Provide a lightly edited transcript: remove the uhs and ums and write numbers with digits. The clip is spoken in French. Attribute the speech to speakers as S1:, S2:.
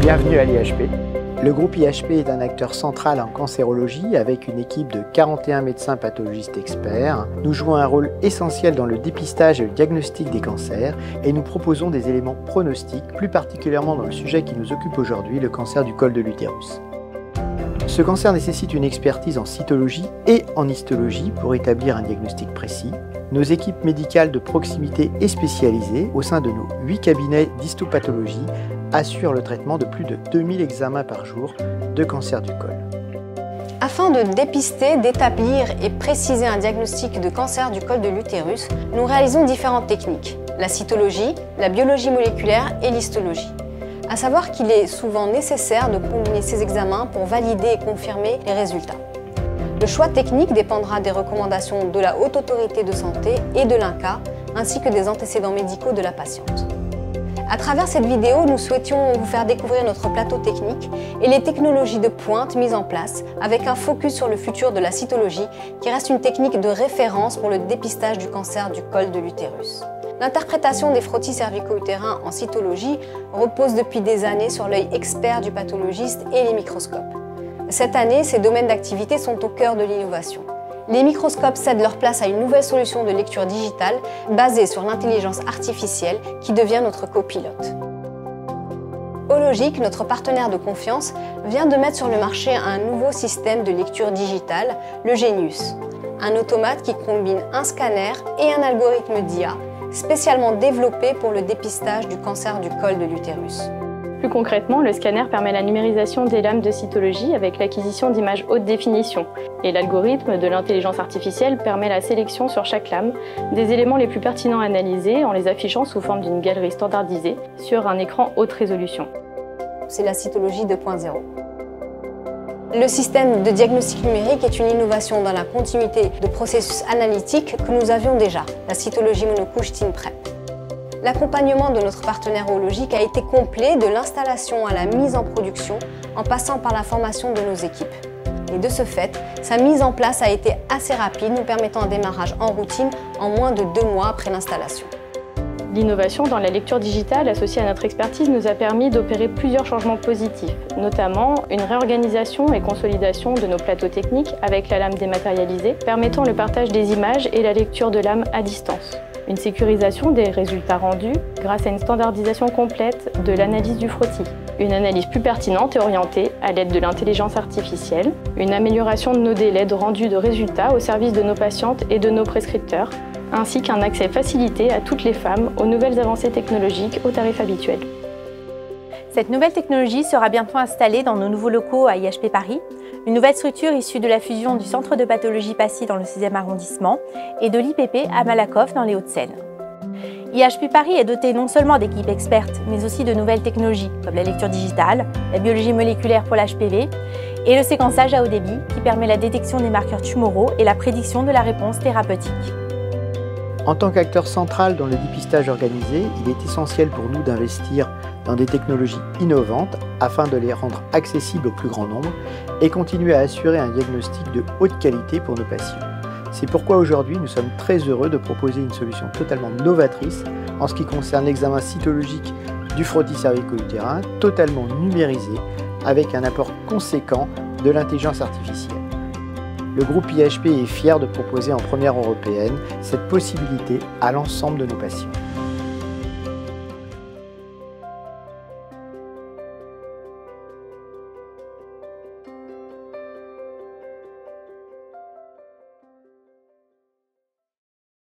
S1: Bienvenue à l'IHP. Le groupe IHP est un acteur central en cancérologie avec une équipe de 41 médecins pathologistes experts. Nous jouons un rôle essentiel dans le dépistage et le diagnostic des cancers et nous proposons des éléments pronostiques, plus particulièrement dans le sujet qui nous occupe aujourd'hui, le cancer du col de l'utérus. Ce cancer nécessite une expertise en cytologie et en histologie pour établir un diagnostic précis. Nos équipes médicales de proximité et spécialisées, au sein de nos 8 cabinets d'histopathologie, assurent le traitement de plus de 2000 examens par jour de cancer du col.
S2: Afin de dépister, d'établir et préciser un diagnostic de cancer du col de l'utérus, nous réalisons différentes techniques, la cytologie, la biologie moléculaire et l'histologie. À savoir qu'il est souvent nécessaire de combiner ces examens pour valider et confirmer les résultats. Le choix technique dépendra des recommandations de la Haute Autorité de Santé et de l'INCa, ainsi que des antécédents médicaux de la patiente. À travers cette vidéo, nous souhaitions vous faire découvrir notre plateau technique et les technologies de pointe mises en place, avec un focus sur le futur de la cytologie, qui reste une technique de référence pour le dépistage du cancer du col de l'utérus. L'interprétation des frottis cervico-utérins en cytologie repose depuis des années sur l'œil expert du pathologiste et les microscopes. Cette année, ces domaines d'activité sont au cœur de l'innovation. Les microscopes cèdent leur place à une nouvelle solution de lecture digitale basée sur l'intelligence artificielle qui devient notre copilote. Hologic, notre partenaire de confiance, vient de mettre sur le marché un nouveau système de lecture digitale, le Genius, un automate qui combine un scanner et un algorithme d'IA spécialement développé pour le dépistage du cancer du col de l'utérus.
S3: Plus concrètement, le scanner permet la numérisation des lames de cytologie avec l'acquisition d'images haute définition. Et l'algorithme de l'intelligence artificielle permet la sélection sur chaque lame des éléments les plus pertinents à analyser en les affichant sous forme d'une galerie standardisée sur un écran haute résolution.
S2: C'est la cytologie 2.0. Le système de diagnostic numérique est une innovation dans la continuité de processus analytiques que nous avions déjà, la cytologie monocouche TinPrep. L'accompagnement de notre partenaire Hologic a été complet de l'installation à la mise en production en passant par la formation de nos équipes. Et de ce fait, sa mise en place a été assez rapide, nous permettant un démarrage en routine en moins de 2 mois après l'installation.
S3: L'innovation dans la lecture digitale associée à notre expertise nous a permis d'opérer plusieurs changements positifs, notamment une réorganisation et consolidation de nos plateaux techniques avec la lame dématérialisée, permettant le partage des images et la lecture de lames à distance. Une sécurisation des résultats rendus grâce à une standardisation complète de l'analyse du frottis. Une analyse plus pertinente et orientée à l'aide de l'intelligence artificielle. Une amélioration de nos délais de rendu de résultats au service de nos patientes et de nos prescripteurs, ainsi qu'un accès facilité à toutes les femmes aux nouvelles avancées technologiques au tarif habituel.
S4: Cette nouvelle technologie sera bientôt installée dans nos nouveaux locaux à IHP Paris, une nouvelle structure issue de la fusion du Centre de pathologie Passy dans le 6e arrondissement et de l'IPP à Malakoff dans les Hauts-de-Seine. IHP Paris est doté non seulement d'équipes expertes, mais aussi de nouvelles technologies comme la lecture digitale, la biologie moléculaire pour l'HPV et le séquençage à haut débit qui permet la détection des marqueurs tumoraux et la prédiction de la réponse thérapeutique.
S1: En tant qu'acteur central dans le dépistage organisé, il est essentiel pour nous d'investir dans des technologies innovantes afin de les rendre accessibles au plus grand nombre et continuer à assurer un diagnostic de haute qualité pour nos patients. C'est pourquoi aujourd'hui nous sommes très heureux de proposer une solution totalement novatrice en ce qui concerne l'examen cytologique du frottis cervico-utérin, totalement numérisé avec un apport conséquent de l'intelligence artificielle. Le groupe IHP est fier de proposer en première européenne cette possibilité à l'ensemble de nos patients.